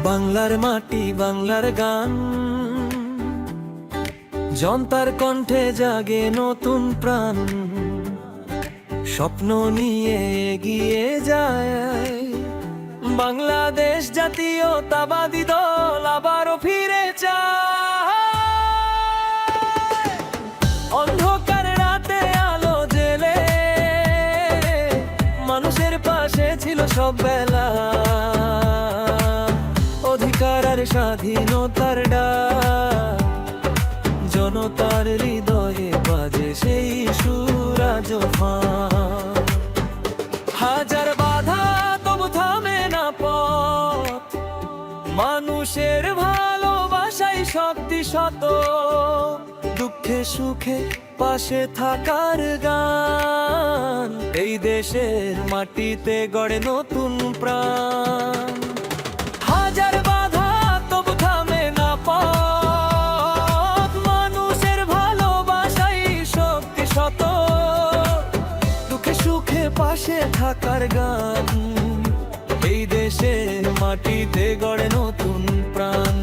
বাংলার মাটি বাংলার গান, জনতার কণ্ঠে জাগে নতুন প্রাণ। স্বপ্ন নিয়ে এগিয়ে যায় বাংলাদেশ জাতীয়তাবাদী দল, আবারও ফিরে চায়। অন্ধকার রাতে আলো জেলে মানুষের পাশে ছিল সব বেলা। অধিকার আর স্বাধীনতার ডাক, জনতার হৃদয়ে বাজে সেই সুর আজ ফাঁ। হাজার বাধা তবু থামে না পথ, মানুষের ভালোবাসাই শক্তি শত। দুঃখে সুখে পাশে থাকার গান, এই দেশের মাটিতে গড়ে নতুন প্রাণ। হাজার বাধা তবু থামে না পথ, মানুষের ভালোবাসাই শক্তি শত। দুঃখে সুখে পাশে থাকার গান, এই দেশের মাটিতে গড়ে নতুন প্রাণ।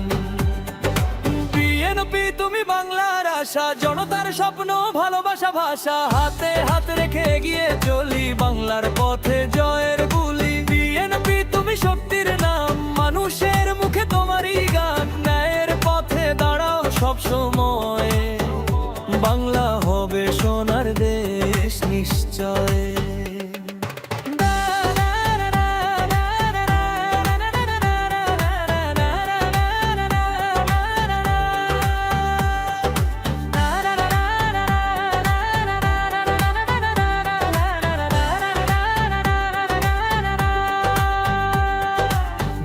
বিএনপি তুমি বাংলার আশা, জনতার স্বপ্ন ভালোবাসা ভাষা। হাতে হাত রেখে এগিয়ে চলি বাংলার পথে জয়ের বুলি। বিএনপি তুমি শক্তির নাম, মানুষের মুখে তোমারই গান। ন্যায়ের পথে দাঁড়াও সব সময়, বাংলা হবে সোনার দেশ নিশ্চয়।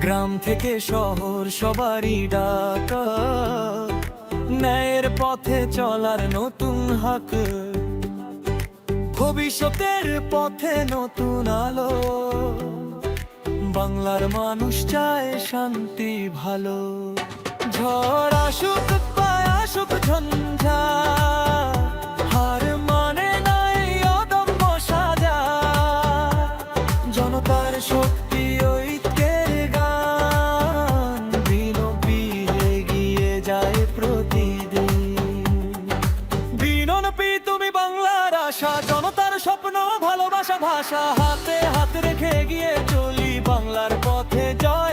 গ্রাম থেকে শহর সবারই ডাকা, ন্যায়ের পথে চলার নতুন হাক। ভবিষ্যতের পথে নতুন আলো, বাংলার মানুষ চায় শান্তি ভালো। ঝড় আসুক পায় আসুক ঝঞ্ঝা, হার মানে নাই অদম্য সাজা। জনতার শক্তি ঐক্যের গান, বিনপি এগিয়ে যায় প্রতিদিন। বিনপি তুমি বাংলার আশা, জনতার স্বপ্ন ভালোবাসা ভাষা। হাতে হাত রেখে এগিয়ে চলি বাংলার পথে জয়